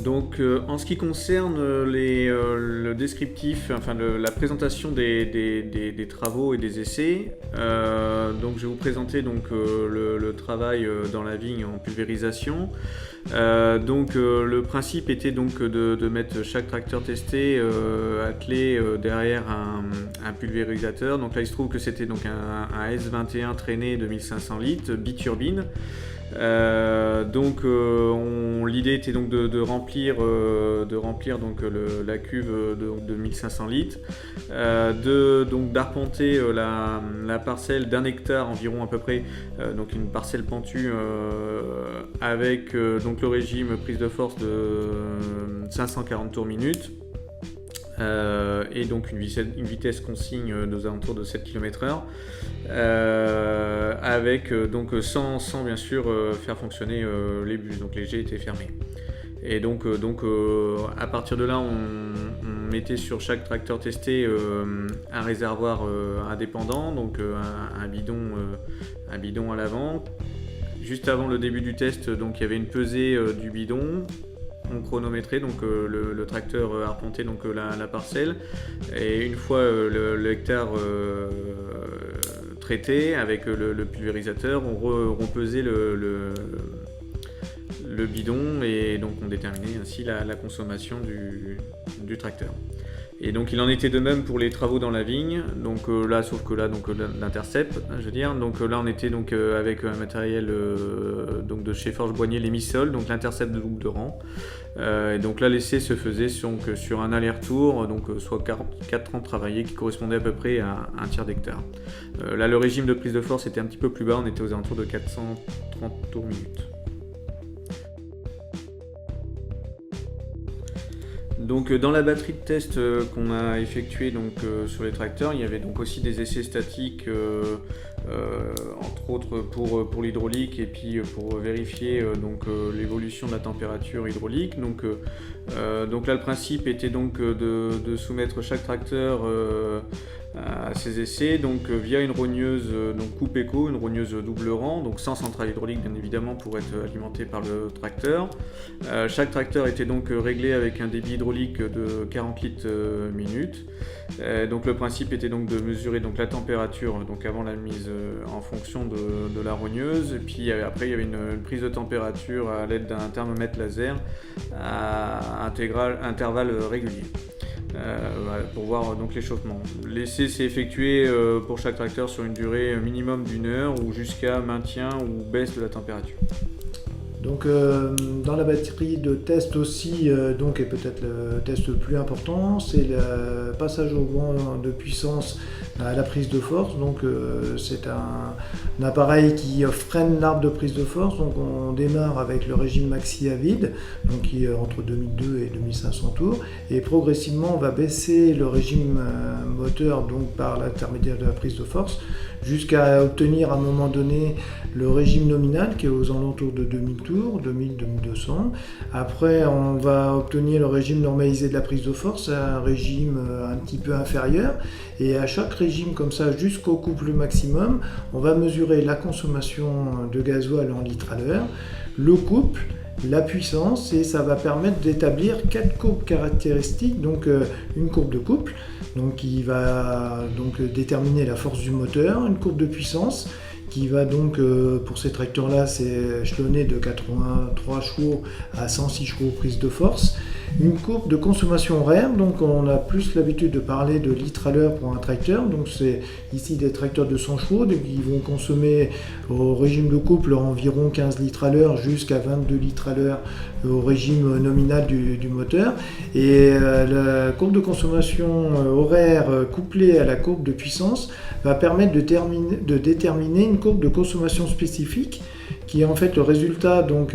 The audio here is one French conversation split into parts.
Donc, en ce qui concerne le descriptif, enfin la présentation des travaux et des essais, donc je vais vous présenter donc, le travail dans la vigne en pulvérisation. Le principe était donc de mettre chaque tracteur testé attelé derrière un pulvérisateur. Donc là, il se trouve que c'était donc un S21 traîné de 1500 litres, biturbine. L'idée était donc de remplir donc la cuve de 1500 litres, d'arpenter la parcelle d'1 hectare environ à peu près, donc une parcelle pentue avec donc le régime prise de force de 540 tours minute. Et donc une vitesse consigne aux alentours de 7 km/h, avec donc sans bien sûr faire fonctionner les bus, donc les jets étaient fermés. Et donc à partir de là, on mettait sur chaque tracteur testé un réservoir indépendant, donc un bidon à l'avant. Juste avant le début du test, donc il y avait une pesée du bidon. On chronométrait donc le tracteur arpentait donc la parcelle, et une fois l'hectare traité avec le pulvérisateur, on pesait le bidon, et donc on déterminait ainsi la consommation du tracteur. Et donc il en était de même pour les travaux dans la vigne, donc là, sauf que là, donc l'intercept, je veux dire, donc là on était donc avec un matériel donc de chez Forge Boigné, les Missol, donc l'intercept de double de rang. Et donc là l'essai se faisait sur un aller-retour, donc soit 4 ans travaillés, qui correspondait à peu près à un tiers d'hectare. Là le régime de prise de force était un petit peu plus bas, on était aux alentours de 430 tours minute. Donc dans la batterie de test qu'on a effectuée sur les tracteurs, il y avait donc aussi des essais statiques, entre autres pour l'hydraulique, et puis pour vérifier l'évolution de la température hydraulique. Donc là le principe était donc de soumettre chaque tracteur à ces essais, donc via une rogneuse coupe éco, une rogneuse double rang, donc sans centrale hydraulique bien évidemment pour être alimenté par le tracteur. Chaque tracteur était donc réglé avec un débit hydraulique de 40 litres minute. Donc le principe était donc de mesurer donc la température donc avant la mise en fonction de la rogneuse, et puis après il y avait une prise de température à l'aide d'un thermomètre laser à intervalles réguliers. Pour voir donc l'échauffement. L'essai s'est effectué pour chaque tracteur sur une durée minimum d'1 heure, ou jusqu'à maintien ou baisse de la température. Donc dans la batterie de test aussi, et peut-être le test le plus important, c'est le passage au vent de puissance à la prise de force. Donc c'est un appareil qui freine l'arbre de prise de force. Donc on démarre avec le régime maxi à vide, donc qui est entre 2002 et 2500 tours, et progressivement on va baisser le régime moteur donc par l'intermédiaire de la prise de force, jusqu'à obtenir à un moment donné le régime nominal qui est aux alentours de 2000 tours, 2000-2200. Après on va obtenir le régime normalisé de la prise de force, un régime un petit peu inférieur, et à chaque régime comme ça jusqu'au couple maximum, on va mesurer la consommation de gasoil en litres à l'heure, le couple, la puissance, et ça va permettre d'établir 4 courbes caractéristiques, donc une courbe de couple donc qui va donc déterminer la force du moteur, une courbe de puissance qui va donc pour ces tracteurs là c'est échelonné de 83 chevaux à 106 chevaux prise de force, une courbe de consommation horaire, donc on a plus l'habitude de parler de litres à l'heure pour un tracteur, donc c'est ici des tracteurs de 100 chevaux, donc ils vont consommer au régime de couple environ 15 litres à l'heure jusqu'à 22 litres à l'heure au régime nominal du moteur, et la courbe de consommation horaire couplée à la courbe de puissance va permettre de déterminer une courbe de consommation spécifique qui est en fait le résultat donc,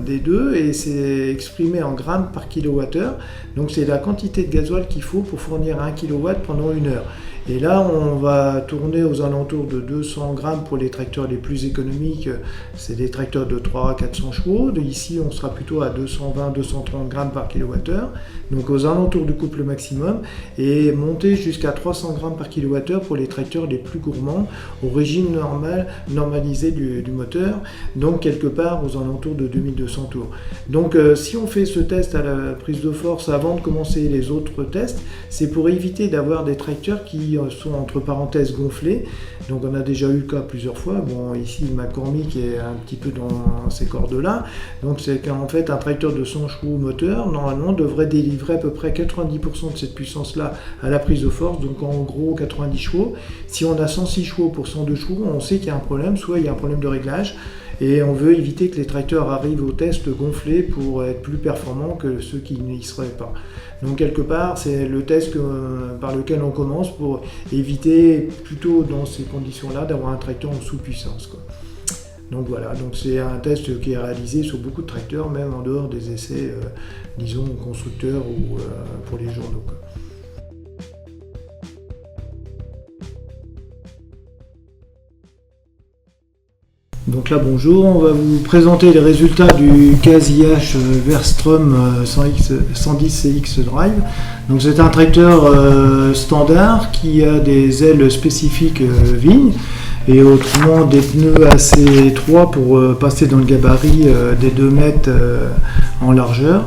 des deux, et c'est exprimé en grammes par kilowattheure. Donc c'est la quantité de gasoil qu'il faut pour fournir 1 kW pendant 1 heure. Et là, on va tourner aux alentours de 200 grammes pour les tracteurs les plus économiques. C'est des tracteurs de 300 à 400 chevaux. Ici, on sera plutôt à 220-230 grammes par kilowattheure, donc aux alentours du couple maximum, et monter jusqu'à 300 grammes par kilowattheure pour les tracteurs les plus gourmands, au régime normalisé du moteur, donc quelque part aux alentours de 2200 tours. Donc si on fait ce test à la prise de force avant de commencer les autres tests, c'est pour éviter d'avoir des tracteurs qui sont entre parenthèses gonflés. Donc on a déjà eu le cas plusieurs fois. Bon, ici le McCormick est un petit peu dans ces cordes-là. Donc c'est qu'en fait un tracteur de 100 chevaux moteur normalement devrait délivrer à peu près 90% de cette puissance-là à la prise de force. Donc en gros 90 chevaux. Si on a 106 chevaux pour 102 chevaux, on sait qu'il y a un problème. Soit il y a un problème de réglage, et on veut éviter que les tracteurs arrivent au test gonflés pour être plus performants que ceux qui n'y seraient pas. Donc quelque part, c'est le test par lequel on commence pour éviter plutôt dans ces conditions-là d'avoir un tracteur en sous-puissance, quoi. Donc voilà, donc c'est un test qui est réalisé sur beaucoup de tracteurs, même en dehors des essais, disons, constructeurs ou pour les journaux, quoi. Donc là, bonjour, on va vous présenter les résultats du Casillage Verstrom 110CX Drive. Donc c'est un tracteur standard qui a des ailes spécifiques vigne et autrement des pneus assez étroits pour passer dans le gabarit des 2 mètres en largeur.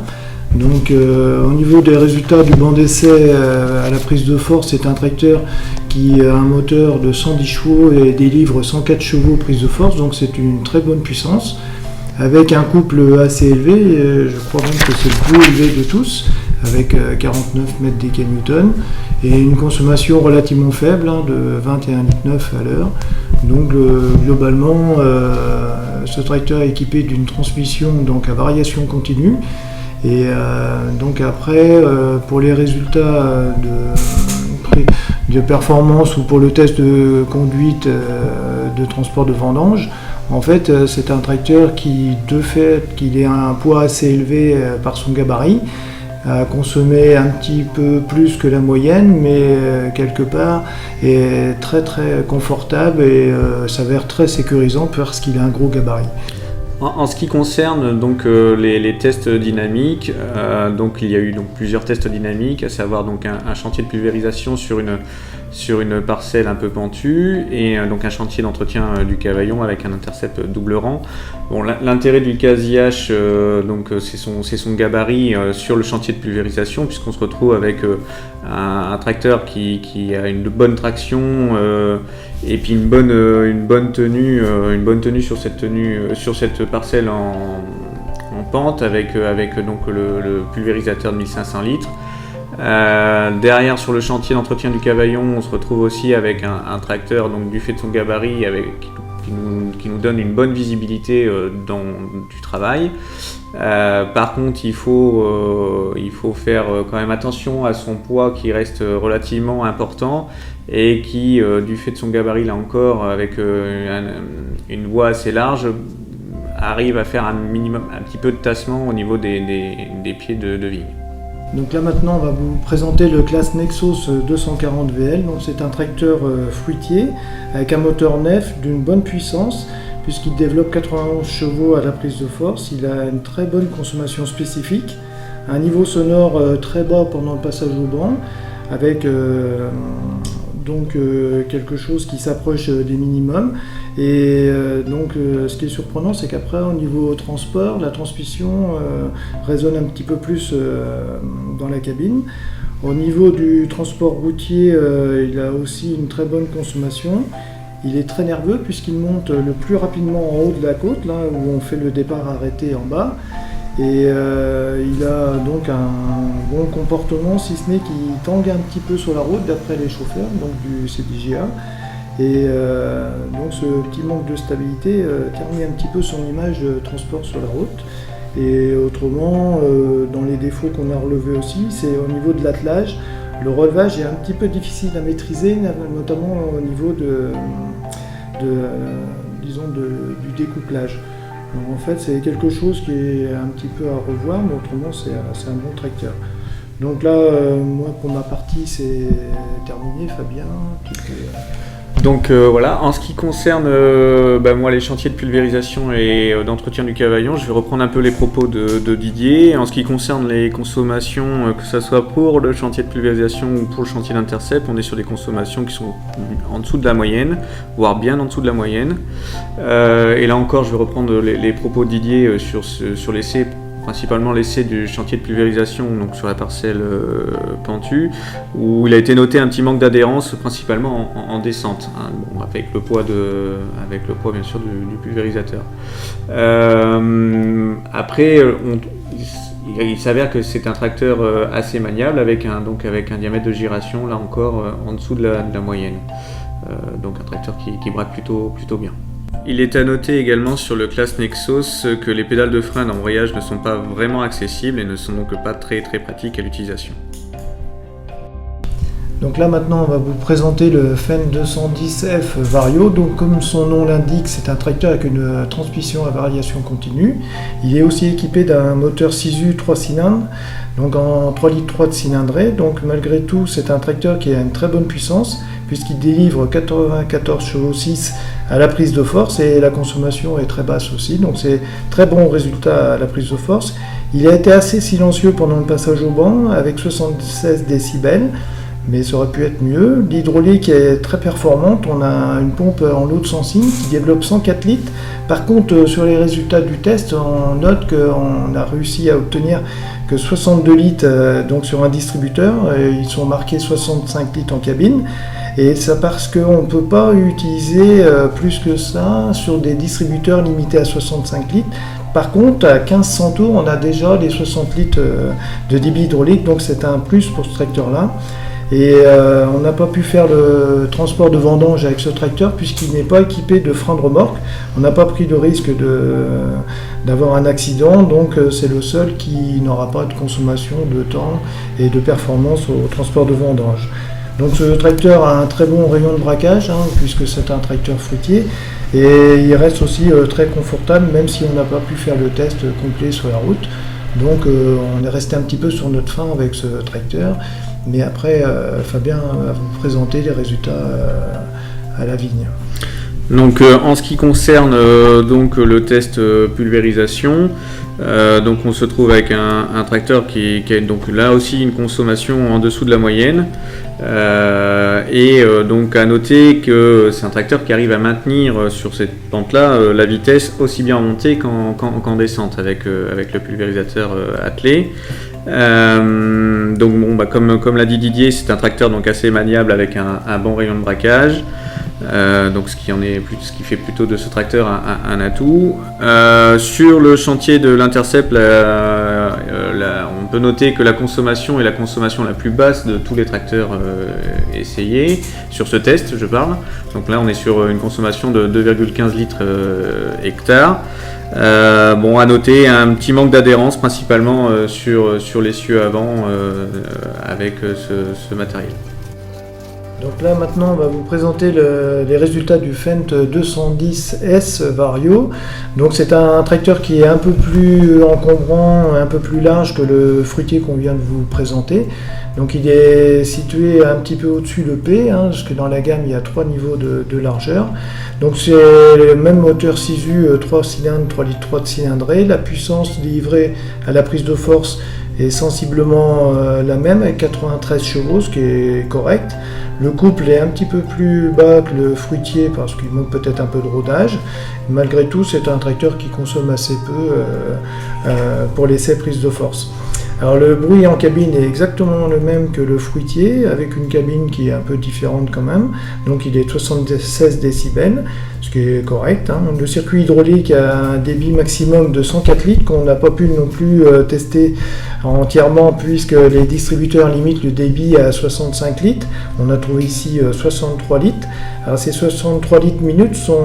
Donc au niveau des résultats du banc d'essai à la prise de force, c'est un tracteur qui a un moteur de 110 chevaux et délivre 104 chevaux prise de force, donc c'est une très bonne puissance, avec un couple assez élevé, je crois même que c'est le plus élevé de tous, avec 49 mètres décanewtons, et une consommation relativement faible, de 21,9 litres à l'heure. Donc globalement, ce tracteur est équipé d'une transmission donc à variation continue. Et donc après, pour les résultats de performance ou pour le test de conduite de transport de vendange, en fait c'est un tracteur qui, de fait qu'il ait un poids assez élevé par son gabarit, a consommé un petit peu plus que la moyenne, mais quelque part est très très confortable et s'avère très sécurisant parce qu'il a un gros gabarit. En ce qui concerne donc les tests dynamiques, donc il y a eu donc plusieurs tests dynamiques, à savoir donc un chantier de pulvérisation sur une parcelle un peu pentue et donc un chantier d'entretien du cavaillon avec un intercept double rang. Bon, l'intérêt du casillage, donc c'est son gabarit sur le chantier de pulvérisation, puisqu'on se retrouve avec un tracteur qui a une bonne traction et puis une bonne tenue sur cette parcelle en pente avec donc le pulvérisateur de 1500 litres. Derrière, sur le chantier d'entretien du cavaillon, on se retrouve aussi avec un tracteur, donc du fait de son gabarit, qui nous donne une bonne visibilité du travail. Par contre, il faut faire quand même attention à son poids qui reste relativement important et qui, du fait de son gabarit là encore, avec une voie assez large, arrive à faire un petit peu de tassement au niveau des pieds de vigne. Donc là maintenant on va vous présenter le Claas Nexos 240 VL. Donc c'est un tracteur fruitier avec un moteur nef d'une bonne puissance puisqu'il développe 91 chevaux à la prise de force. Il a une très bonne consommation spécifique, un niveau sonore très bas pendant le passage au banc avec quelque chose qui s'approche des minimums. Et ce qui est surprenant, c'est qu'après au niveau transport, la transmission résonne un petit peu plus dans la cabine. Au niveau du transport routier, il a aussi une très bonne consommation. Il est très nerveux puisqu'il monte le plus rapidement en haut de la côte, là où on fait le départ arrêté en bas. Et il a donc un bon comportement, si ce n'est qu'il tangue un petit peu sur la route d'après les chauffeurs, donc du CDJA. Et donc ce petit manque de stabilité ternit un petit peu son image de transport sur la route. Et autrement, dans les défauts qu'on a relevés aussi, c'est au niveau de l'attelage. Le relevage est un petit peu difficile à maîtriser, notamment au niveau du découplage. Donc en fait, c'est quelque chose qui est un petit peu à revoir, mais autrement, c'est un bon tracteur. Donc là, moi pour ma partie c'est terminé. Fabien, tu peux... Donc voilà, en ce qui concerne moi les chantiers de pulvérisation et d'entretien du cavaillon, je vais reprendre un peu les propos de Didier. En ce qui concerne les consommations, que ce soit pour le chantier de pulvérisation ou pour le chantier d'intercept, on est sur des consommations qui sont en dessous de la moyenne, voire bien en dessous de la moyenne. Et là encore, je vais reprendre les propos de Didier sur l'essai, principalement l'essai du chantier de pulvérisation, donc sur la parcelle pentue, où il a été noté un petit manque d'adhérence, principalement en descente, hein, avec le poids bien sûr du pulvérisateur. Après, il s'avère que c'est un tracteur assez maniable, avec un diamètre de giration là encore en dessous de la moyenne. Donc un tracteur qui braque plutôt bien. Il est à noter également sur le classe Nexos que les pédales de frein d'embrayage ne sont pas vraiment accessibles et ne sont donc pas très pratiques à l'utilisation. Donc là maintenant on va vous présenter le Fendt 210F Vario. Donc comme son nom l'indique, c'est un tracteur avec une transmission à variation continue. Il est aussi équipé d'un moteur 6U 3 cylindres, donc en 3 litres 3 de cylindrée. Donc malgré tout c'est un tracteur qui a une très bonne puissance puisqu'il délivre 94 chevaux 6 à la prise de force et la consommation est très basse aussi. Donc c'est très bon résultat à la prise de force. Il a été assez silencieux pendant le passage au banc avec 76 décibels. Mais ça aurait pu être mieux. L'hydraulique est très performante. On a une pompe en lot de Sensing qui développe 104 litres. Par contre, sur les résultats du test, on note qu'on a réussi à obtenir que 62 litres donc sur un distributeur. Ils sont marqués 65 litres en cabine. Et c'est parce qu'on ne peut pas utiliser plus que ça sur des distributeurs limités à 65 litres. Par contre, à 1500 tours, on a déjà les 60 litres de débit hydraulique. Donc c'est un plus pour ce tracteur-là. Et on n'a pas pu faire le transport de vendange avec ce tracteur puisqu'il n'est pas équipé de frein de remorque. On n'a pas pris de risque d'avoir un accident, donc c'est le seul qui n'aura pas de consommation de temps et de performance au transport de vendange. Donc ce tracteur a un très bon rayon de braquage puisque c'est un tracteur fruitier et il reste aussi très confortable même si on n'a pas pu faire le test complet sur la route. Donc on est resté un petit peu sur notre faim avec ce tracteur. Mais après, Fabien va vous présenter les résultats à la vigne. Donc, en ce qui concerne le test pulvérisation, donc on se trouve avec un tracteur qui a donc là aussi une consommation en dessous de la moyenne. Donc à noter que c'est un tracteur qui arrive à maintenir sur cette pente-là la vitesse aussi bien en montée qu'en descente avec le pulvérisateur attelé. Comme l'a dit Didier, c'est un tracteur donc assez maniable avec un bon rayon de braquage. Donc ce qui fait plutôt de ce tracteur un atout. Sur le chantier de l'Intercept, on peut noter que la consommation est la consommation la plus basse de tous les tracteurs essayés, sur ce test je parle. Donc là on est sur une consommation de 2,15 litres hectare. À noter un petit manque d'adhérence principalement sur l'essieu avant avec ce matériel. Donc là maintenant on va vous présenter les résultats du Fendt 210S Vario. Donc c'est un tracteur qui est un peu plus encombrant, un peu plus large que le fruitier qu'on vient de vous présenter. Donc il est situé un petit peu au-dessus de P, parce que dans la gamme il y a 3 niveaux de largeur. Donc c'est le même moteur 6U 3 cylindres, 3 litres 3 de cylindrée. La puissance livrée à la prise de force est sensiblement la même avec 93 chevaux, ce qui est correct. Le couple est un petit peu plus bas que le fruitier parce qu'il manque peut-être un peu de rodage. Malgré tout, c'est un tracteur qui consomme assez peu pour l'essai prise de force. Alors le bruit en cabine est exactement le même que le fruitier, avec une cabine qui est un peu différente quand même. Donc il est de 76 décibels, ce qui est correct. Le circuit hydraulique a un débit maximum de 104 litres qu'on n'a pas pu non plus tester entièrement puisque les distributeurs limitent le débit à 65 litres. On a trouvé ici 63 litres. Alors ces 63 litres minutes sont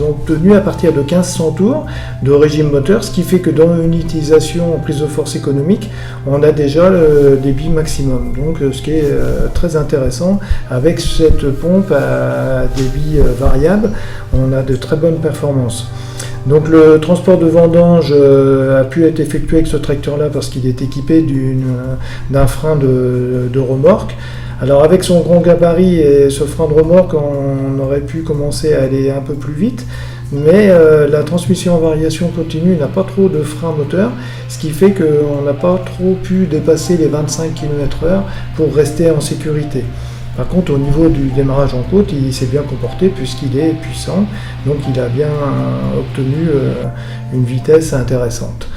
obtenus à partir de 1500 tours de régime moteur, ce qui fait que dans une utilisation en prise de force économique, on a déjà le débit maximum. Donc ce qui est très intéressant, avec cette pompe à débit variable, on a de très bonnes performances. Donc le transport de vendange a pu être effectué avec ce tracteur-là parce qu'il est équipé d'un frein de remorque. Alors avec son grand gabarit et ce frein de remorque, on aurait pu commencer à aller un peu plus vite, mais la transmission en variation continue n'a pas trop de frein moteur, ce qui fait qu'on n'a pas trop pu dépasser les 25 km/h pour rester en sécurité. Par contre, au niveau du démarrage en côte, il s'est bien comporté puisqu'il est puissant, donc il a bien obtenu une vitesse intéressante.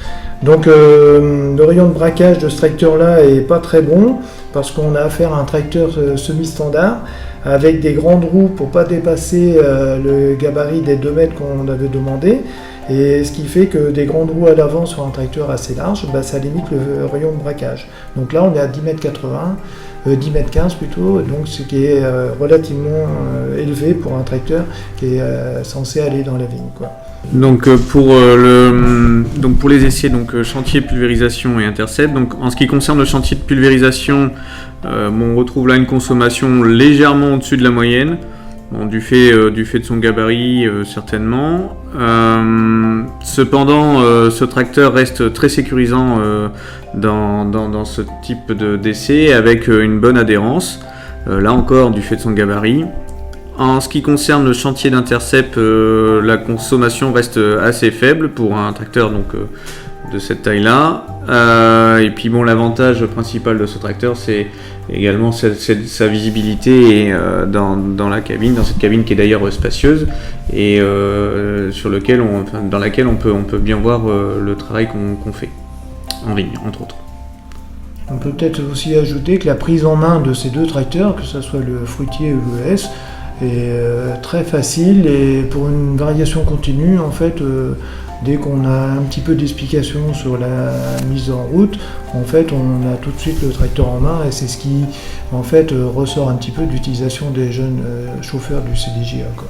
Donc le rayon de braquage de ce tracteur-là est pas très bon parce qu'on a affaire à un tracteur semi-standard avec des grandes roues pour pas dépasser le gabarit des 2 mètres qu'on avait demandé. Et ce qui fait que des grandes roues à l'avant sur un tracteur assez large, ça limite le rayon de braquage. Donc là on est à 10,80 m, 10,15 m plutôt, donc ce qui est relativement élevé pour un tracteur qui est censé aller dans la vigne, quoi. Donc pour les essais chantier, pulvérisation et intercept, donc en ce qui concerne le chantier de pulvérisation, on retrouve là une consommation légèrement au-dessus de la moyenne, du fait de son gabarit certainement. Cependant, ce tracteur reste très sécurisant dans ce type d'essai avec une bonne adhérence, là encore du fait de son gabarit. En ce qui concerne le chantier d'intercept, la consommation reste assez faible pour un tracteur de cette taille-là. Et puis l'avantage principal de ce tracteur, c'est également sa visibilité dans la cabine, dans cette cabine qui est d'ailleurs spacieuse et dans laquelle on peut bien voir le travail qu'on fait en vigne, entre autres. On peut peut-être aussi ajouter que la prise en main de ces 2 tracteurs, que ce soit le fruitier ou le S, est très facile, et pour une variation continue, en fait, dès qu'on a un petit peu d'explication sur la mise en route, en fait, on a tout de suite le tracteur en main, et c'est ce qui, en fait, ressort un petit peu d'utilisation des jeunes chauffeurs du CDJA, quoi.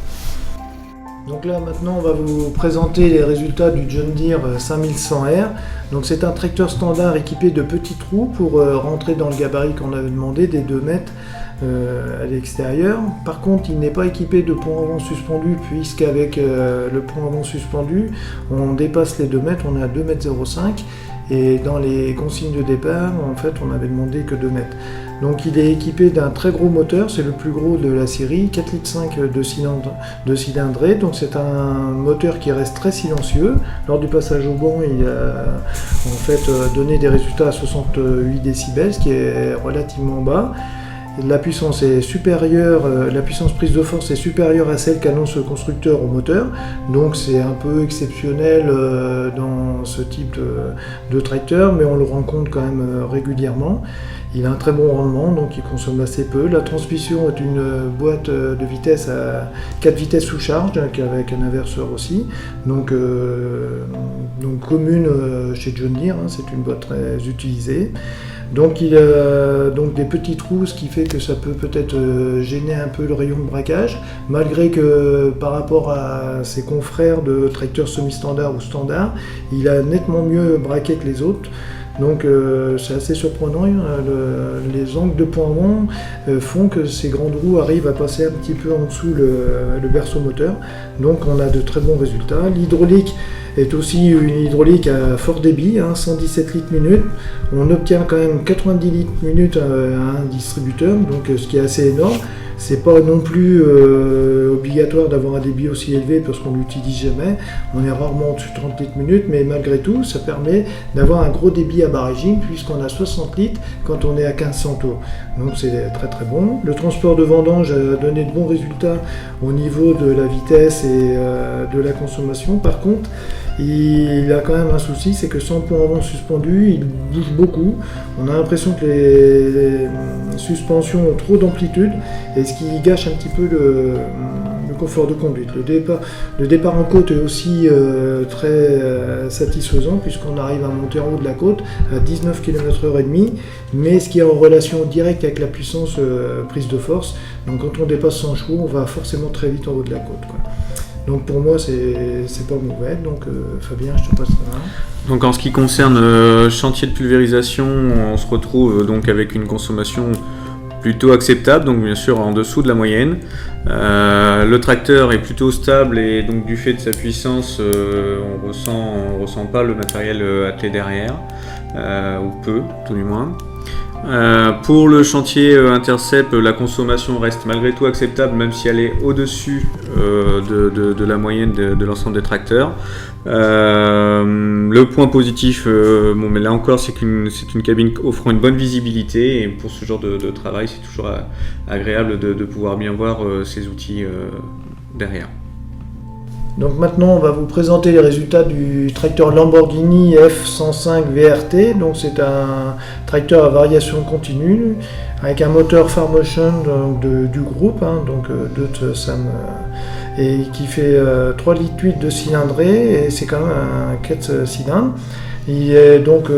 Donc là maintenant on va vous présenter les résultats du John Deere 5100R. Donc c'est un tracteur standard équipé de petits trous pour rentrer dans le gabarit qu'on avait demandé des 2 mètres à l'extérieur. Par contre il n'est pas équipé de pont avant suspendu, puisqu'avec le pont avant suspendu on dépasse les 2 mètres, on est à 2,05 m, et dans les consignes de départ en fait on avait demandé que 2 mètres. Donc il est équipé d'un très gros moteur, c'est le plus gros de la série, 4,5 litres de cylindrée, donc c'est un moteur qui reste très silencieux. Lors du passage au banc, il a en fait donné des résultats à 68 décibels, ce qui est relativement bas. La puissance est supérieure, la puissance prise de force est supérieure à celle qu'annonce le constructeur au moteur, donc c'est un peu exceptionnel dans ce type de tracteur, mais on le rencontre quand même régulièrement. Il a un très bon rendement, donc il consomme assez peu. La transmission est une boîte de vitesse à 4 vitesses sous charge, avec un inverseur aussi, donc commune chez John Deere, c'est une boîte très utilisée. Donc il a donc des petits trous, ce qui fait que ça peut-être gêner un peu le rayon de braquage, malgré que par rapport à ses confrères de tracteurs semi-standard ou standard, il a nettement mieux braqué que les autres. Donc c'est assez surprenant, les angles de pointement font que ces grandes roues arrivent à passer un petit peu en dessous le berceau moteur, donc on a de très bons résultats. L'hydraulique est aussi une hydraulique à fort débit, 117 litres minute. On obtient quand même 90 litres minute à un distributeur, donc ce qui est assez énorme. C'est pas non plus obligatoire d'avoir un débit aussi élevé parce qu'on l'utilise jamais. On est rarement au-dessus de 30 litres minute, mais malgré tout, ça permet d'avoir un gros débit à barraging puisqu'on a 60 litres quand on est à 1500 tours. Donc c'est très très bon. Le transport de vendange a donné de bons résultats au niveau de la vitesse et de la consommation. Par contre, il a quand même un souci, c'est que sans pont avant suspendu, il bouge beaucoup. On a l'impression que les suspensions ont trop d'amplitude, et ce qui gâche un petit peu le confort de conduite. Le départ en côte est aussi très satisfaisant, puisqu'on arrive à monter en haut de la côte à 19 km/h, mais ce qui est en relation directe avec la puissance prise de force. Donc quand on dépasse 100 chevaux, on va forcément très vite en haut de la côte, quoi. Donc pour moi c'est pas mauvais, donc Fabien, je te passe la main. Donc en ce qui concerne chantier de pulvérisation, on se retrouve donc avec une consommation plutôt acceptable, donc bien sûr en dessous de la moyenne. Le tracteur est plutôt stable et donc du fait de sa puissance, on ressent pas le matériel attelé derrière, ou peu, tout du moins. Pour le chantier Intercept, la consommation reste malgré tout acceptable, même si elle est au-dessus de la moyenne de l'ensemble des tracteurs. Le point positif, mais là encore, c'est une cabine offrant une bonne visibilité, et pour ce genre de travail, c'est toujours agréable de pouvoir bien voir ces outils derrière. Donc maintenant, on va vous présenter les résultats du tracteur Lamborghini F105 VRT. Donc c'est un tracteur à variation continue avec un moteur Farmotion du groupe, donc Deutz Sam, et qui fait 3,8 litres de cylindrée, et c'est quand même un 4 cylindres. Il est donc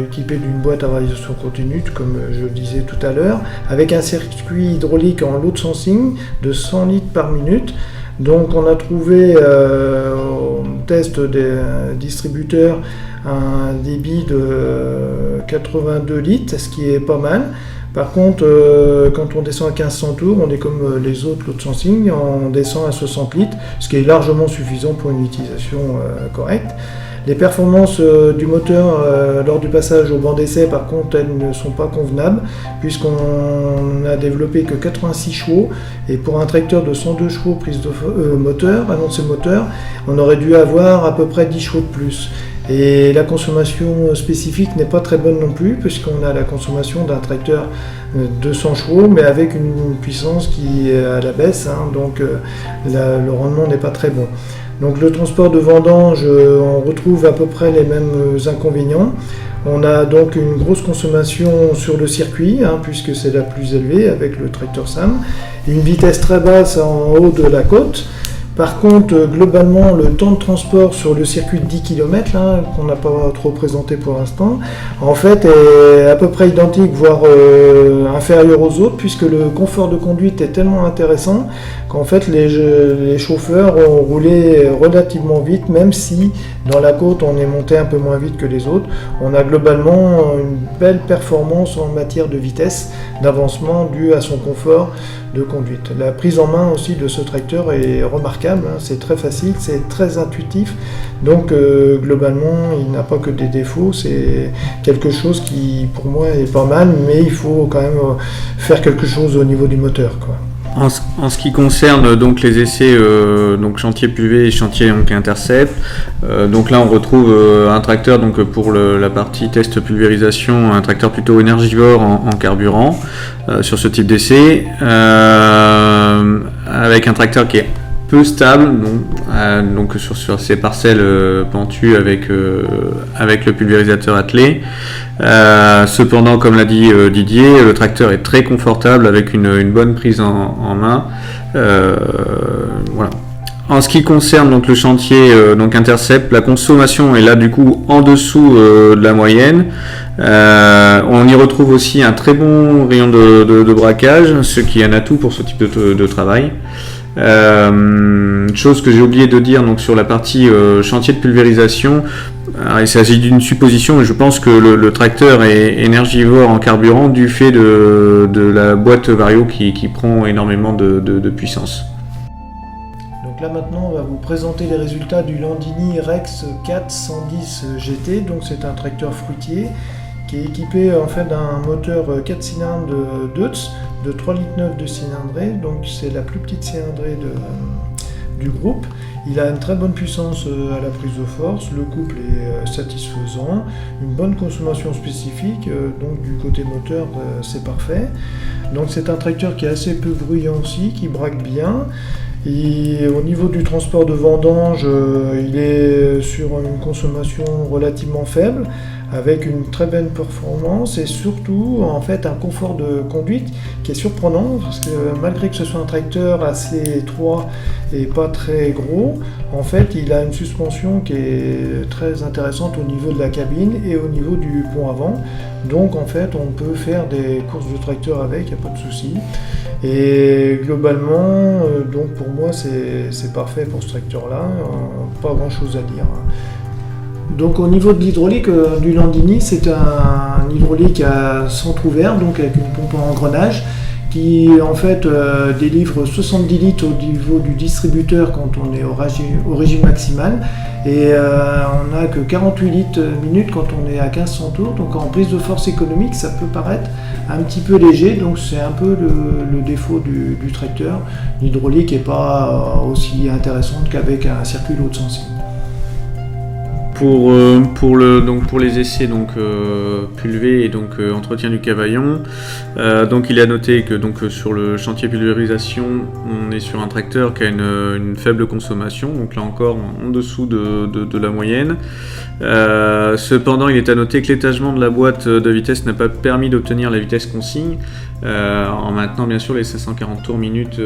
équipé d'une boîte à variation continue, comme je le disais tout à l'heure, avec un circuit hydraulique en load sensing de 100 litres par minute. Donc on a trouvé au test des distributeurs un débit de 82 litres, ce qui est pas mal. Par contre, quand on descend à 1500 tours, on est comme les autres load sensing, on descend à 60 litres, ce qui est largement suffisant pour une utilisation correcte. Les performances du moteur lors du passage au banc d'essai, par contre, elles ne sont pas convenables, puisqu'on n'a développé que 86 chevaux, et pour un tracteur de 102 chevaux prise de moteur, annoncé moteur, on aurait dû avoir à peu près 10 chevaux de plus. Et la consommation spécifique n'est pas très bonne non plus, puisqu'on a la consommation d'un tracteur de 100 chevaux, mais avec une puissance qui est à la baisse, donc le rendement n'est pas très bon. Donc le transport de vendange, on retrouve à peu près les mêmes inconvénients. On a donc une grosse consommation sur le circuit, puisque c'est la plus élevée avec le tracteur Sam. Une vitesse très basse en haut de la côte. Par contre, globalement, le temps de transport sur le circuit de 10 km, qu'on n'a pas trop présenté pour l'instant, en fait est à peu près identique, voire inférieur aux autres, puisque le confort de conduite est tellement intéressant qu'en fait les chauffeurs ont roulé relativement vite, même si dans la côte on est monté un peu moins vite que les autres. On a globalement une belle performance en matière de vitesse, d'avancement due à son confort de conduite. La prise en main aussi de ce tracteur est remarquable, c'est très facile, c'est très intuitif, donc globalement il n'a pas que des défauts, c'est quelque chose qui pour moi est pas mal, mais il faut quand même faire quelque chose au niveau du moteur, quoi. En ce qui concerne donc les essais donc chantier Pulvé et chantier donc Intercept, donc là on retrouve un tracteur donc pour la partie test pulvérisation, un tracteur plutôt énergivore en carburant sur ce type d'essai, avec un tracteur qui est peu stable, donc sur ces parcelles pentues avec le pulvérisateur attelé. Cependant, comme l'a dit Didier, le tracteur est très confortable avec une bonne prise en main. Voilà. En ce qui concerne donc le chantier donc Intercept, la consommation est là du coup en dessous de la moyenne. On y retrouve aussi un très bon rayon de braquage, ce qui est un atout pour ce type de travail. Chose que j'ai oublié de dire donc sur la partie chantier de pulvérisation, il s'agit d'une supposition, mais je pense que le tracteur est énergivore en carburant du fait de la boîte Vario qui prend énormément de puissance. Donc là maintenant on va vous présenter les résultats du Landini Rex 410 GT. Donc c'est un tracteur fruitier qui est équipé en fait d'un moteur 4 cylindres de Deutz de 3,9 litres de cylindrée, donc c'est la plus petite cylindrée du groupe. Il a une très bonne puissance à la prise de force, le couple est satisfaisant, une bonne consommation spécifique, donc du côté moteur c'est parfait. Donc c'est un tracteur qui est assez peu bruyant aussi, qui braque bien. Et au niveau du transport de vendange, il est sur une consommation relativement faible, avec une très belle performance et surtout en fait un confort de conduite qui est surprenant, parce que malgré que ce soit un tracteur assez étroit et pas très gros, en fait il a une suspension qui est très intéressante au niveau de la cabine et au niveau du pont avant. Donc en fait on peut faire des courses de tracteur avec, il n'y a pas de souci. Et globalement, donc pour moi c'est parfait pour ce tracteur là, pas grand chose à dire. Donc au niveau de l'hydraulique du Landini, c'est un hydraulique à centre ouvert, donc avec une pompe en engrenage, qui en fait délivre 70 litres au niveau du distributeur quand on est au régime maximal, et on n'a que 48 litres minute quand on est à 1500 tours. Donc en prise de force économique, ça peut paraître un petit peu léger, donc c'est un peu le défaut du tracteur. L'hydraulique n'est pas aussi intéressante qu'avec un circuit lourd de sensing. Pour les essais pulvé et entretien du cavaillon, donc il est à noter que sur le chantier pulvérisation, on est sur un tracteur qui a une faible consommation, donc là encore en dessous de la moyenne. Cependant, il est à noter que l'étagement de la boîte de vitesse n'a pas permis d'obtenir la vitesse consigne, en maintenant bien sûr les 540 tours minute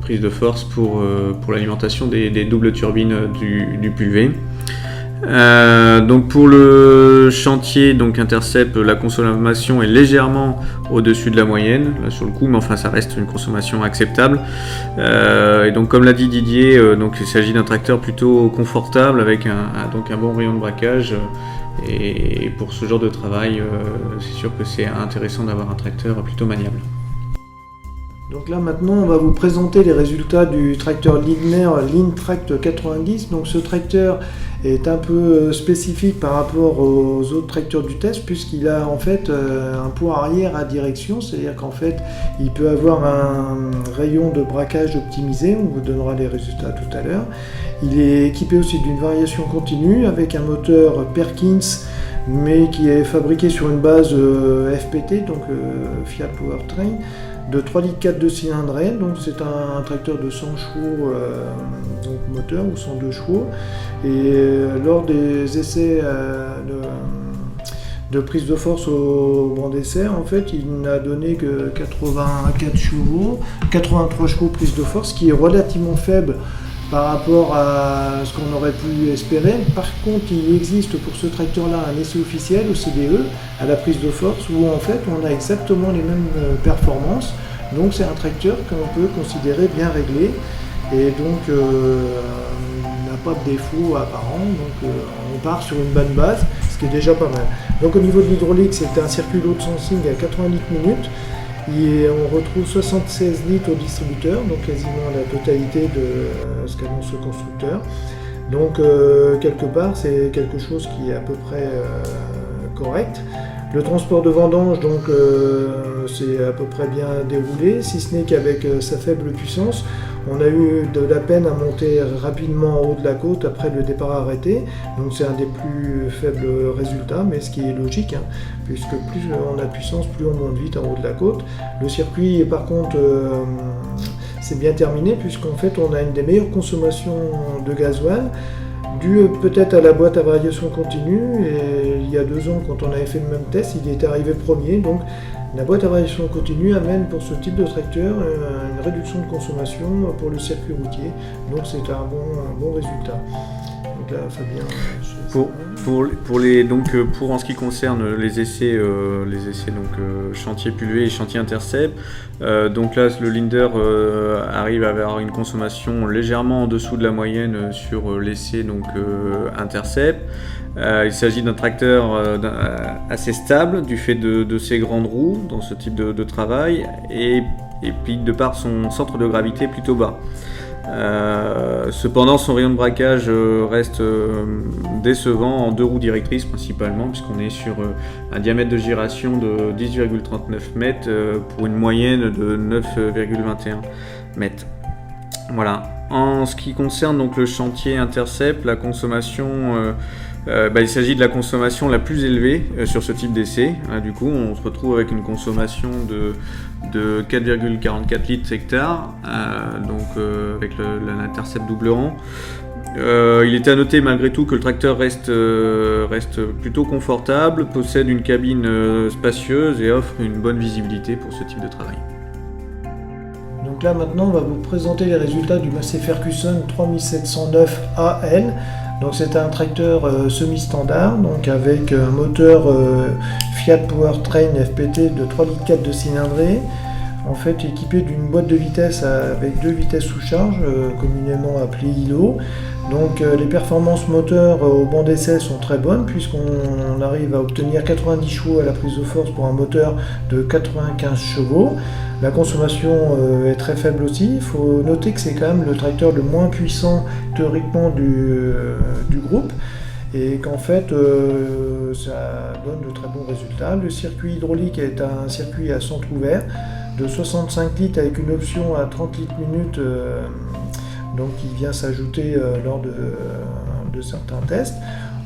prise de force pour l'alimentation des doubles turbines du pulvé. Donc pour le chantier Intercept, la consommation est légèrement au-dessus de la moyenne là sur le coup, mais enfin ça reste une consommation acceptable. Et donc comme l'a dit Didier, il s'agit d'un tracteur plutôt confortable avec un bon rayon de braquage. Et pour ce genre de travail, c'est sûr que c'est intéressant d'avoir un tracteur plutôt maniable. Donc là maintenant on va vous présenter les résultats du tracteur Lindner Lintract 90. Donc ce tracteur est un peu spécifique par rapport aux autres tracteurs du test, puisqu'il a en fait un pont arrière à direction, c'est-à-dire qu'en fait il peut avoir un rayon de braquage optimisé, on vous donnera les résultats tout à l'heure. Il est équipé aussi d'une variation continue avec un moteur Perkins, mais qui est fabriqué sur une base FPT, donc Fiat Powertrain, de 3,4 litres de cylindrée. Donc c'est un tracteur de 100 chevaux donc moteur, ou 102 chevaux, et lors des essais de prise de force au banc d'essai, en fait il n'a donné que 83 chevaux prise de force, qui est relativement faible par rapport à ce qu'on aurait pu espérer. Par contre, il existe pour ce tracteur-là un essai officiel au CDE, à la prise de force, où en fait on a exactement les mêmes performances. Donc c'est un tracteur qu'on peut considérer bien réglé, et donc n'a pas de défaut apparent. Donc on part sur une bonne base, ce qui est déjà pas mal. Donc au niveau de l'hydraulique, c'est un circuit load sensing à 80 litres minute. Et on retrouve 76 litres au distributeur, donc quasiment la totalité de ce qu'annonce le constructeur. Donc quelque part c'est quelque chose qui est à peu près correct. Le transport de vendange, donc c'est à peu près bien déroulé, si ce n'est qu'avec sa faible puissance, on a eu de la peine à monter rapidement en haut de la côte après le départ arrêté. Donc c'est un des plus faibles résultats, mais ce qui est logique, puisque plus on a de puissance, plus on monte vite en haut de la côte. Le circuit, par contre, c'est bien terminé, puisqu'en fait on a une des meilleures consommations de gasoil, dû peut-être à la boîte à variation continue. Et il y a 2 ans, quand on avait fait le même test, il était arrivé premier. Donc la boîte à variation continue amène pour ce type de tracteur une réduction de consommation pour le circuit routier. Donc c'est un bon résultat. Donc là, Fabien. Pour en ce qui concerne les essais chantier pulvé et chantier intercept, donc là le Lindner arrive à avoir une consommation légèrement en dessous de la moyenne sur l'essai intercept. Il s'agit d'un tracteur assez stable du fait de ses grandes roues dans ce type de travail, et puis de par son centre de gravité plutôt bas. Cependant, son rayon de braquage reste décevant en 2 roues directrices principalement, puisqu'on est sur un diamètre de giration de 10,39 mètres pour une moyenne de 9,21 mètres. Voilà. En ce qui concerne donc le chantier intercept, la consommation, il s'agit de la consommation la plus élevée sur ce type d'essai. Du coup, on se retrouve avec une consommation de 4,44 litres hectare, avec l'intercept double rang. Il était à noter malgré tout que le tracteur reste plutôt confortable, possède une cabine spacieuse et offre une bonne visibilité pour ce type de travail. Donc là maintenant on va vous présenter les résultats du Massey Ferguson 3709 AL. Donc c'est un tracteur semi-standard, donc avec un moteur Fiat Powertrain FPT de 3,4 litres de cylindrée, en fait équipé d'une boîte de vitesse avec 2 vitesses sous charge, communément appelée ILO. Donc les performances moteurs au banc d'essai sont très bonnes puisqu'on arrive à obtenir 90 chevaux à la prise de force pour un moteur de 95 chevaux. La consommation est très faible aussi. Il faut noter que c'est quand même le tracteur le moins puissant théoriquement du groupe et qu'en fait ça donne de très bons résultats. Le circuit hydraulique est un circuit à centre ouvert de 65 litres avec une option à 30 litres minute donc qui vient s'ajouter lors de certains tests.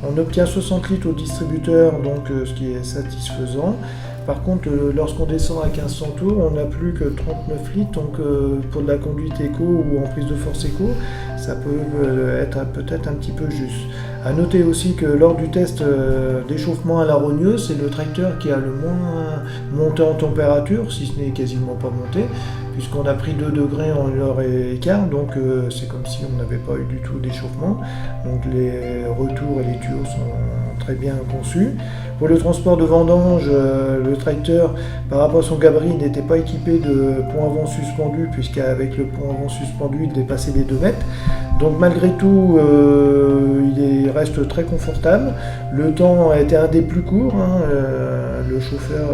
On obtient 60 litres au distributeur, donc ce qui est satisfaisant. Par contre, lorsqu'on descend à 1500 tours, on n'a plus que 39 litres, donc pour de la conduite éco ou en prise de force éco, ça peut être peut-être un petit peu juste. A noter aussi que lors du test d'échauffement à la rogneuse, c'est le tracteur qui a le moins monté en température, si ce n'est quasiment pas monté, puisqu'on a pris 2 degrés en l'heure et quart, donc c'est comme si on n'avait pas eu du tout d'échauffement. Donc les retours et les tuyaux sont très bien conçus. Pour le transport de vendange, le tracteur, par rapport à son gabarit, n'était pas équipé de pont avant suspendu, puisqu'avec le pont avant suspendu, il dépassait les 2 mètres. Donc malgré tout, il reste très confortable. Le temps a été un des plus courts. Le chauffeur,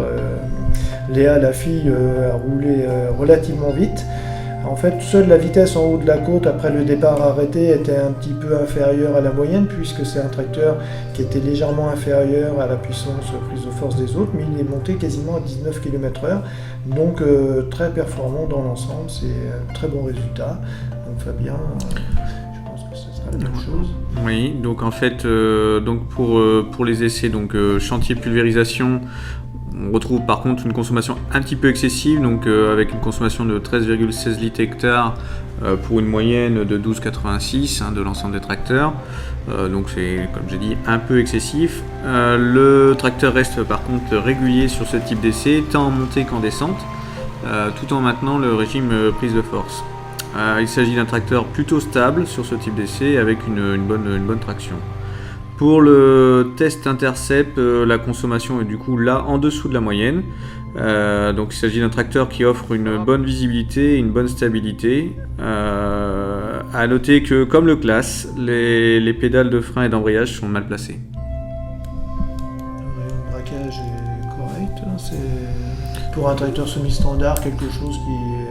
Léa, la fille, a roulé relativement vite. En fait, seule la vitesse en haut de la côte après le départ arrêté était un petit peu inférieure à la moyenne, puisque c'est un tracteur qui était légèrement inférieur à la puissance prise de force des autres, mais il est monté quasiment à 19 km/h, donc très performant dans l'ensemble, c'est un très bon résultat. Donc Fabien, je pense que ce sera la même chose. Oui, donc en fait, donc pour les essais, donc chantier pulvérisation, on retrouve par contre une consommation un petit peu excessive, donc avec une consommation de 13,16 litres hectare pour une moyenne de 12,86 de l'ensemble des tracteurs. Donc c'est, comme j'ai dit, un peu excessif. Le tracteur reste par contre régulier sur ce type d'essai, tant en montée qu'en descente, tout en maintenant le régime prise de force. Il s'agit d'un tracteur plutôt stable sur ce type d'essai avec une bonne traction. Pour le test intercept, la consommation est du coup là en dessous de la moyenne. Donc il s'agit d'un tracteur qui offre une bonne visibilité et une bonne stabilité. À noter que comme le classe, les pédales de frein et d'embrayage sont mal placées. Le braquage est correct. C'est pour un tracteur semi-standard quelque chose qui est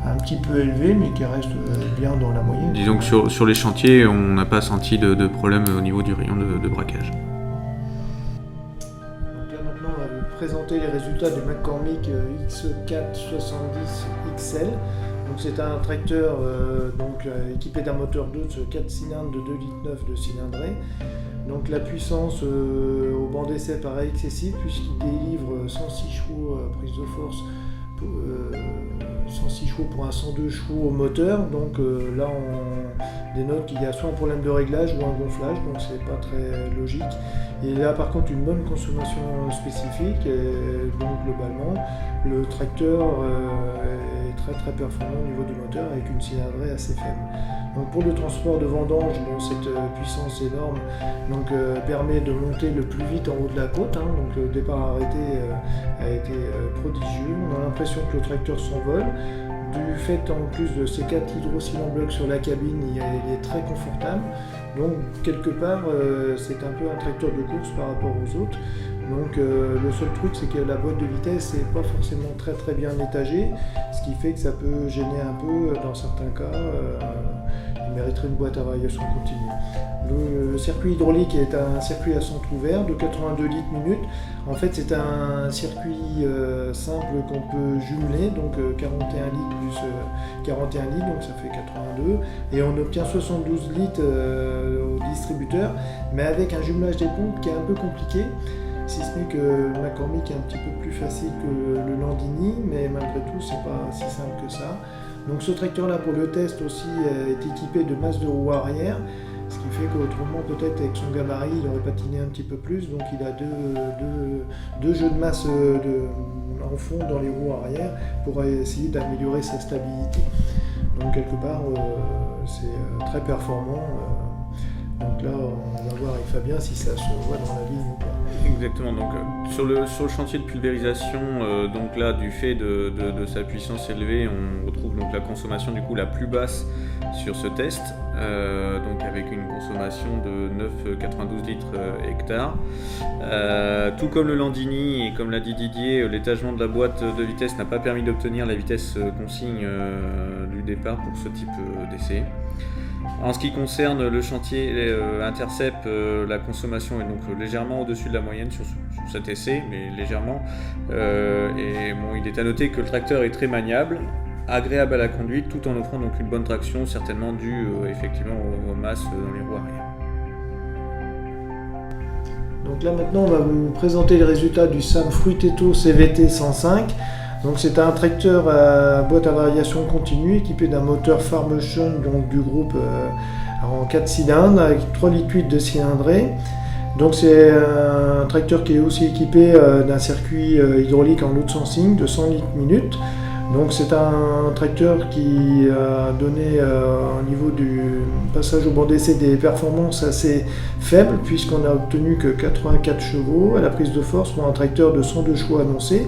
un petit peu élevé mais qui reste bien dans la moyenne. Disons que sur les chantiers, on n'a pas senti de problème au niveau du rayon de braquage. Donc là maintenant on va vous présenter les résultats du McCormick X470 XL. Donc c'est un tracteur équipé d'un moteur 4 cylindres de 2,9 litres de cylindrée. Donc la puissance au banc d'essai paraît excessive puisqu'il délivre 106 chevaux à prise de force. 106 chevaux pour un 102 chevaux au moteur, donc là on dénote qu'il y a soit un problème de réglage ou un gonflage, donc c'est pas très logique. Et là par contre une bonne consommation spécifique, et donc globalement le tracteur est très performant au niveau du moteur avec une cylindrée assez faible. Donc pour le transport de vendange, cette puissance énorme permet de monter le plus vite en haut de la côte, donc le départ arrêté a été prodigieux. On a l'impression que le tracteur s'envole. Du fait en plus de ces 4 hydrocylindres blocs sur la cabine, il est très confortable. Donc quelque part c'est un peu un tracteur de course par rapport aux autres. Donc le seul truc c'est que la boîte de vitesse n'est pas forcément très bien étagée, ce qui fait que ça peut gêner un peu dans certains cas. Il mériterait une boîte à variation continue. Le circuit hydraulique est un circuit à centre ouvert de 82 litres minute. En fait c'est un circuit simple qu'on peut jumeler, donc 41 litres plus 41 litres, donc ça fait 82. Et on obtient 72 litres au distributeur, mais avec un jumelage des pompes qui est un peu compliqué. Si ce n'est que le McCormick est un petit peu plus facile que le Landini, mais malgré tout c'est pas si simple que ça. Donc ce tracteur là pour le test aussi est équipé de masse de roues arrière, ce qui fait qu'autrement peut-être avec son gabarit il aurait patiné un petit peu plus, donc il a deux jeux de masse en fond dans les roues arrière pour essayer d'améliorer sa stabilité. Donc quelque part c'est très performant. Donc là on va voir avec Fabien si ça se voit dans la ligne ou pas. Exactement, donc sur le chantier de pulvérisation, donc là du fait de sa puissance élevée, on retrouve donc la consommation du coup la plus basse sur ce test, donc avec une consommation de 9,92 litres hectare. Tout comme le Landini et comme l'a dit Didier, l'étagement de la boîte de vitesse n'a pas permis d'obtenir la vitesse consigne du départ pour ce type d'essai. En ce qui concerne le chantier Intercept, la consommation est donc légèrement au-dessus de la moyenne sur cet essai, mais légèrement. Et bon, il est à noter que le tracteur est très maniable, agréable à la conduite, tout en offrant donc une bonne traction, certainement due effectivement aux masses dans les roues arrière. Donc là maintenant on va vous présenter les résultats du SAM Fruiteto CVT 105. Donc c'est un tracteur à boîte à variation continue équipé d'un moteur Farmotion donc du groupe en 4 cylindres avec 3,8 litres de cylindrée. Donc c'est un tracteur qui est aussi équipé d'un circuit hydraulique en load sensing de 100 litres minute. Donc c'est un tracteur qui a donné au niveau du passage au banc d'essai des performances assez faibles puisqu'on a obtenu que 84 chevaux à la prise de force pour un tracteur de 102 chevaux annoncé,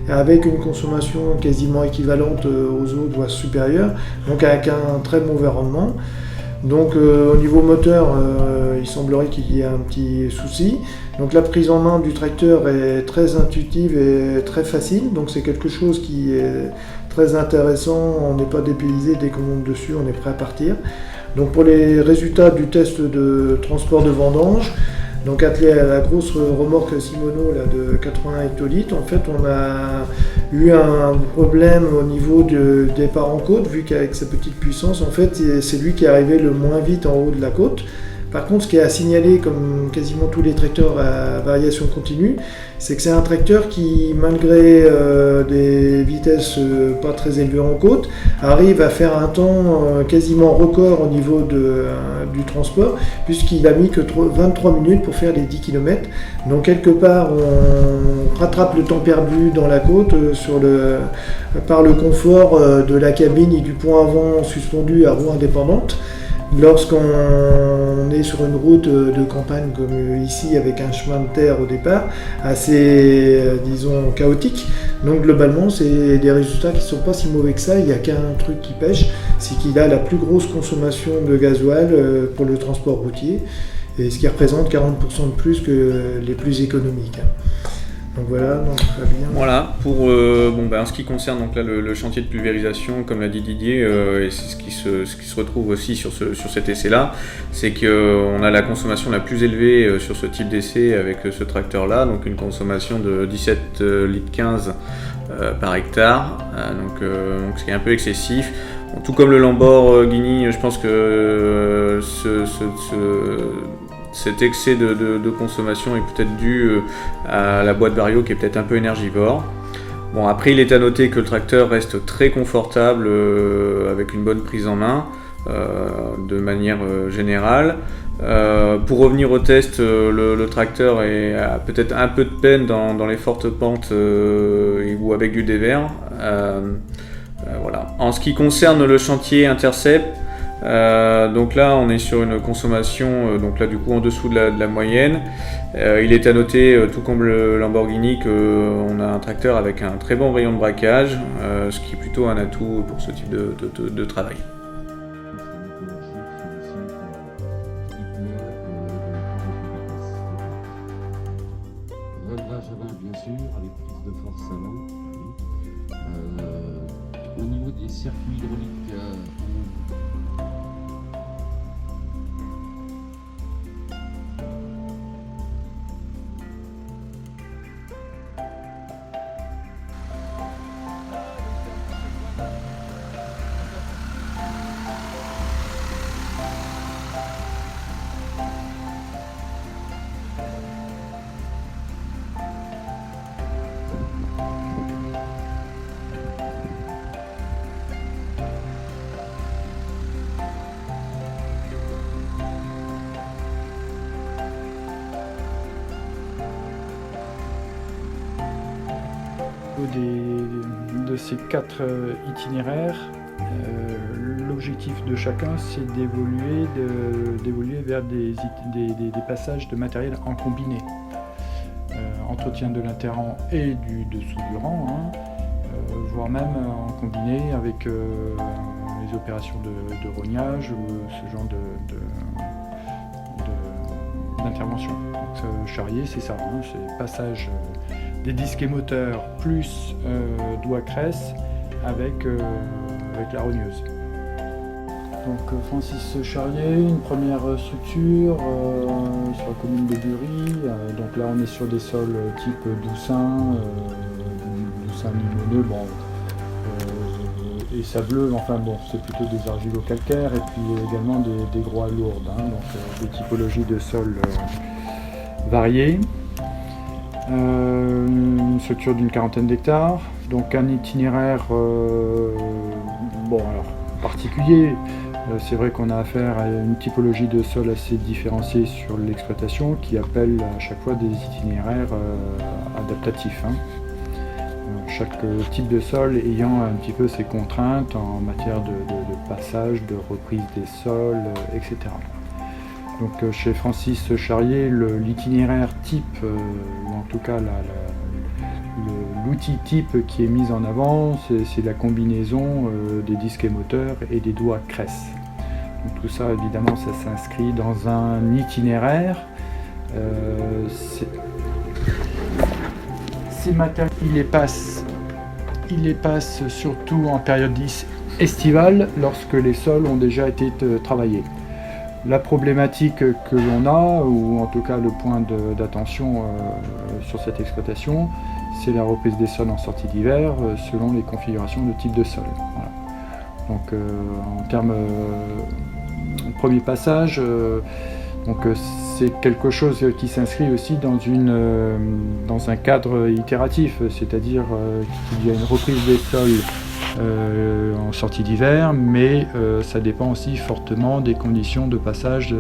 avec une consommation quasiment équivalente aux autres, voire supérieure, donc avec un très mauvais rendement. Donc au niveau moteur, il semblerait qu'il y ait un petit souci. Donc la prise en main du tracteur est très intuitive et très facile, donc c'est quelque chose qui est très intéressant, on n'est pas dépaysé, dès qu'on monte dessus, on est prêt à partir. Donc pour les résultats du test de transport de vendange, donc attelé à la grosse remorque Shimano là, de 80 hectolitres, en fait on a eu un problème au niveau du départ en côte, vu qu'avec sa petite puissance, en fait c'est lui qui est arrivé le moins vite en haut de la côte. Par contre, ce qui est à signaler, comme quasiment tous les tracteurs à variation continue, c'est que c'est un tracteur qui, malgré des vitesses pas très élevées en côte, arrive à faire un temps quasiment record au niveau du transport, puisqu'il a mis que 23 minutes pour faire les 10 km. Donc quelque part, on rattrape le temps perdu dans la côte par le confort de la cabine et du pont avant suspendu à roue indépendante. Lorsqu'on est sur une route de campagne comme ici avec un chemin de terre au départ assez disons chaotique, donc globalement c'est des résultats qui ne sont pas si mauvais que ça. Il n'y a qu'un truc qui pêche, c'est qu'il a la plus grosse consommation de gasoil pour le transport routier, et ce qui représente 40% de plus que les plus économiques. Donc voilà, donc Fabien. Voilà, pour en ce qui concerne donc là, le chantier de pulvérisation, comme l'a dit Didier, et c'est ce qui se retrouve aussi sur cet essai-là, c'est qu'on a la consommation la plus élevée sur ce type d'essai avec ce tracteur-là, donc une consommation de 17,15 litres par hectare, donc ce qui est un peu excessif. Bon, tout comme le Lamborghini, je pense que cet excès de consommation est peut-être dû à la boîte Vario qui est peut-être un peu énergivore. Bon, après, il est à noter que le tracteur reste très confortable avec une bonne prise en main de manière générale. Pour revenir au test, le tracteur a peut-être un peu de peine dans les fortes pentes ou avec du dévers. Voilà. En ce qui concerne le chantier Intercept, donc là on est sur une consommation donc là du coup en dessous de la moyenne. Il est à noter, tout comme le Lamborghini, qu'on a un tracteur avec un très bon rayon de braquage, ce qui est plutôt un atout pour ce type de travail. Bien sûr, avec prise de force avant. Au niveau des circuits hydrauliques, de ces 4 itinéraires, l'objectif de chacun c'est d'évoluer vers des passages de matériel en combiné. l'entretien de l'interrang et du dessous du rang, hein, voire même en combiné avec les opérations de rognage ou ce genre d'intervention. Donc charrier, c'est ça, hein, c'est passage des disques émoteurs plus doigt cresse avec la rogneuse. Donc Francis Charrier, une première structure sur la commune de Bury. Donc là on est sur des sols type Doussin, Doussin limoneux, bon, et sableux, enfin bon, c'est plutôt des argilo-calcaires et puis également des groies lourdes, hein, donc des typologies de sols variées. Une structure d'une 40aine d'hectares, donc un itinéraire bon alors particulier. C'est vrai qu'on a affaire à une typologie de sol assez différenciée sur l'exploitation qui appelle à chaque fois des itinéraires adaptatifs, hein. Chaque type de sol ayant un petit peu ses contraintes en matière de passage, de reprise des sols, etc. Donc chez Francis Charrier, l'itinéraire type, ou en tout cas l'outil type qui est mis en avant, c'est la combinaison des disques émoteurs et des doigts cresse. Donc tout ça, évidemment, ça s'inscrit dans un itinéraire. Ces matériaux, il les passe surtout en période estivale, lorsque les sols ont déjà été travaillés. La problématique que l'on a, ou en tout cas le point d'attention sur cette exploitation, c'est la reprise des sols en sortie d'hiver selon les configurations de type de sol. Voilà. Donc en termes premier passage, c'est quelque chose qui s'inscrit aussi dans un cadre itératif, c'est-à-dire qu'il y a une reprise des sols en sortie d'hiver, mais ça dépend aussi fortement des conditions de passage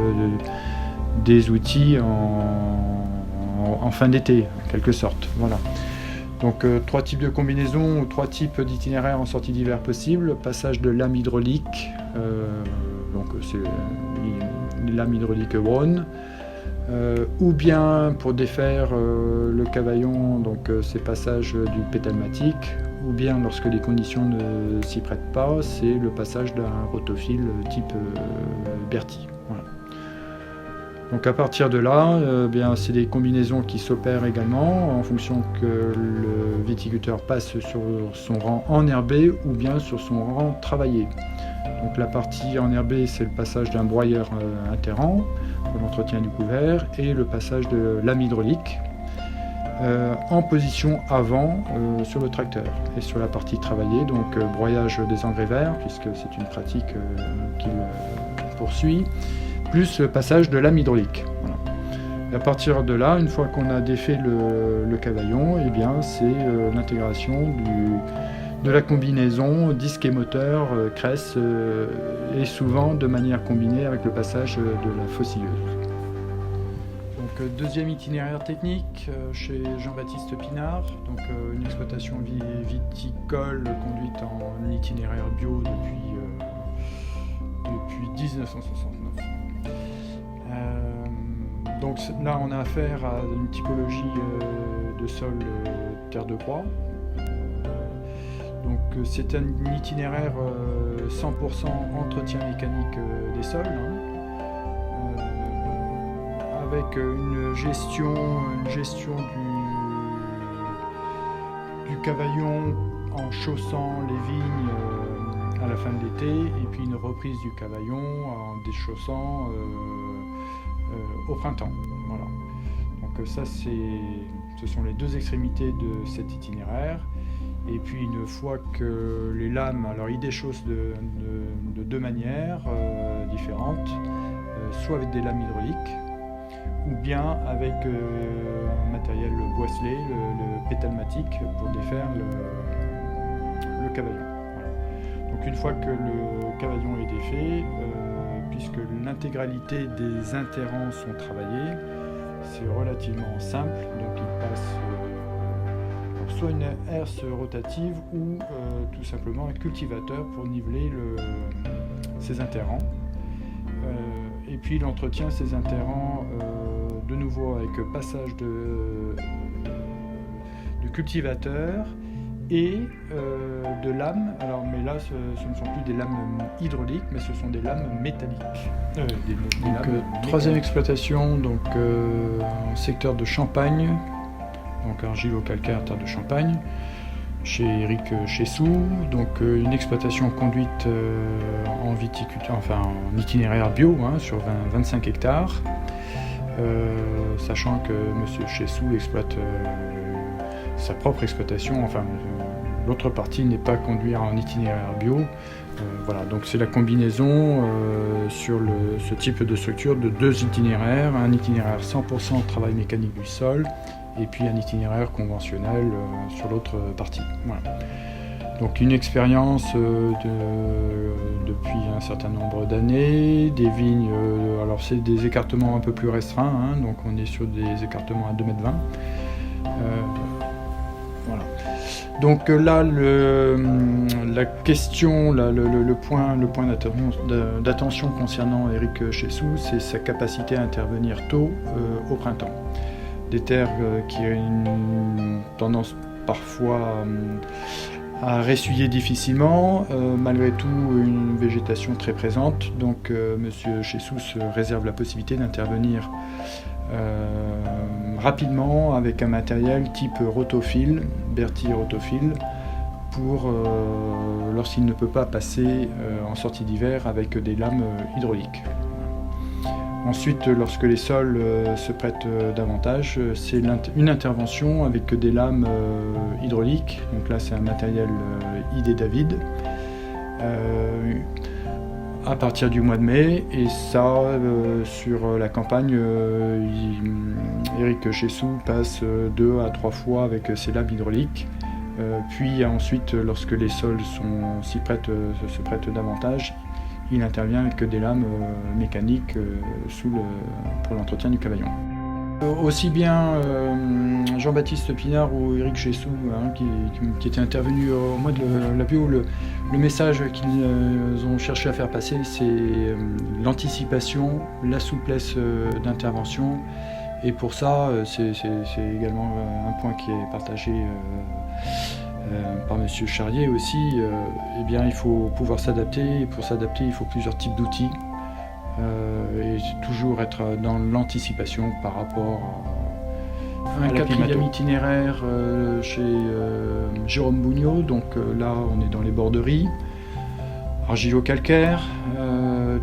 des outils en fin d'été, en quelque sorte. Voilà. Donc trois types de combinaisons ou trois types d'itinéraires en sortie d'hiver possibles. Passage de lame hydraulique, donc c'est lame hydraulique Brown, ou bien pour défaire le cavaillon, donc c'est passage du pétalmatique, ou bien lorsque les conditions ne s'y prêtent pas, c'est le passage d'un rotophile type Berti. Voilà. Donc à partir de là, c'est des combinaisons qui s'opèrent également en fonction que le viticulteur passe sur son rang enherbé ou bien sur son rang travaillé. Donc la partie enherbée, c'est le passage d'un broyeur interrang pour l'entretien du couvert et le passage de lame hydraulique en position avant sur le tracteur. Et sur la partie travaillée, donc broyage des engrais verts, puisque c'est une pratique qu'il poursuit, plus le passage de lame hydraulique. Voilà. Et à partir de là, une fois qu'on a défait le cavaillon, eh bien, c'est l'intégration de la combinaison disque et moteur, cresse, et souvent de manière combinée avec le passage de la faucilleuse. Donc, deuxième itinéraire technique chez Jean-Baptiste Pinard, donc une exploitation viticole conduite en itinéraire bio depuis 1969. Donc là, on a affaire à une typologie de sol terre de croix. Donc c'est un itinéraire 100% entretien mécanique des sols, hein, avec une gestion du cavaillon en chaussant les vignes à la fin de l'été, et puis une reprise du cavaillon en déchaussant au printemps. Voilà. Donc ça, ce sont les deux extrémités de cet itinéraire. Et puis une fois que les lames, alors ils déchaussent de deux manières différentes, soit avec des lames hydrauliques, ou bien avec un matériel boisselé, le pétalmatique, pour défaire le cavaillon. Voilà. Donc une fois que le cavaillon est défait, puisque l'intégralité des interrants sont travaillés, c'est relativement simple, donc il passe soit une herse rotative ou tout simplement un cultivateur pour niveler ces interrants. Et puis il entretient ces interrants de nouveau avec passage cultivateur et de lames. Alors, mais là, ce ne sont plus des lames hydrauliques, mais ce sont des lames métalliques. Troisième exploitation, donc en secteur de Champagne, donc argilo-calcaire, terre de Champagne, chez Eric Chessou, donc une exploitation conduite en viticulture, enfin en itinéraire bio, sur 25 hectares, sachant que M. Chessou exploite sa propre exploitation, enfin l'autre partie n'est pas conduite en itinéraire bio. Voilà, donc c'est la combinaison sur ce type de structure de 2 itinéraires, un itinéraire 100% travail mécanique du sol, et puis un itinéraire conventionnel sur l'autre partie. Voilà. Donc une expérience depuis un certain nombre d'années, des vignes, alors c'est des écartements un peu plus restreints, donc on est sur des écartements à 2,20 m. Voilà. Donc là, la question, le point d'attention concernant Eric Chessou, c'est sa capacité à intervenir tôt au printemps. Des terres qui ont une tendance parfois à ressuyer difficilement, malgré tout une végétation très présente. Donc M. Chessou se réserve la possibilité d'intervenir rapidement avec un matériel type rotophile, Berthier rotophile, pour lorsqu'il ne peut pas passer en sortie d'hiver avec des lames hydrauliques. Ensuite, lorsque les sols se prêtent davantage, c'est une intervention avec des lames hydrauliques. Donc là, c'est un matériel ID David. À partir du mois de mai, et ça, sur la campagne, Eric Chessou passe 2 à 3 fois avec ses lames hydrauliques. Puis ensuite, lorsque les sols se prêtent davantage, il intervient avec des lames mécaniques pour l'entretien du cavaillon. Aussi bien Jean-Baptiste Pinard ou Eric Chessou qui étaient intervenus au mois de la bio, le message qu'ils ont cherché à faire passer, c'est l'anticipation, la souplesse d'intervention. Et pour ça, c'est également un point qui est partagé par M. Charrier aussi. Eh bien, il faut pouvoir s'adapter, et pour s'adapter, il faut plusieurs types d'outils. Et toujours être dans l'anticipation par rapport à un 4e itinéraire chez Jérôme Bougnot. Donc là, on est dans les borderies, argilo-calcaire,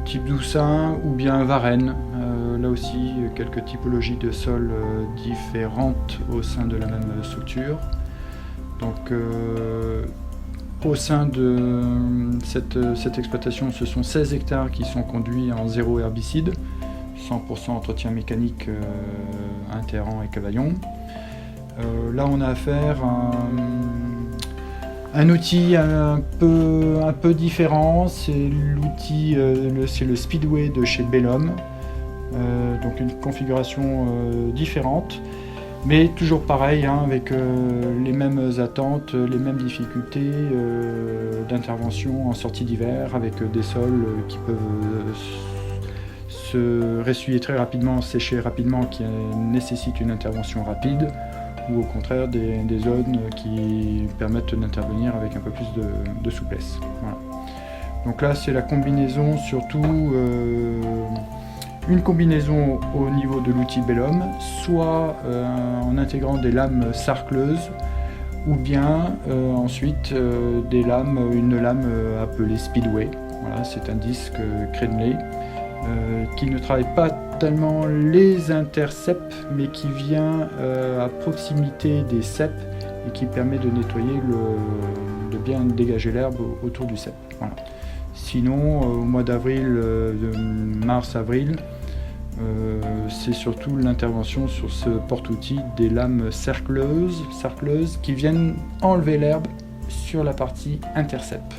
type Doussin ou bien Varennes. Là aussi, quelques typologies de sols différentes au sein de la même structure. Donc, au sein de cette exploitation, ce sont 16 hectares qui sont conduits en zéro herbicide, 100% entretien mécanique interrant et cavaillon. Là, on a affaire à un outil un peu différent, c'est l'outil, c'est le Speedway de chez Bellum, donc une configuration différente. Mais toujours pareil, avec les mêmes attentes, les mêmes difficultés d'intervention en sortie d'hiver, avec des sols qui peuvent se ressuyer très rapidement, sécher rapidement, qui nécessitent une intervention rapide, ou au contraire des zones qui permettent d'intervenir avec un peu plus de souplesse. Voilà. Donc là, c'est la combinaison surtout. Une combinaison au niveau de l'outil Bellum, soit en intégrant des lames sarcleuses, ou bien ensuite une lame appelée Speedway. Voilà, c'est un disque crénelé qui ne travaille pas tellement les interceps, mais qui vient à proximité des ceps et qui permet de nettoyer, de bien dégager l'herbe autour du cep. Voilà. Sinon, au mois d'avril, de mars-avril, c'est surtout l'intervention sur ce porte-outil des lames sarcleuses qui viennent enlever l'herbe sur la partie intercept.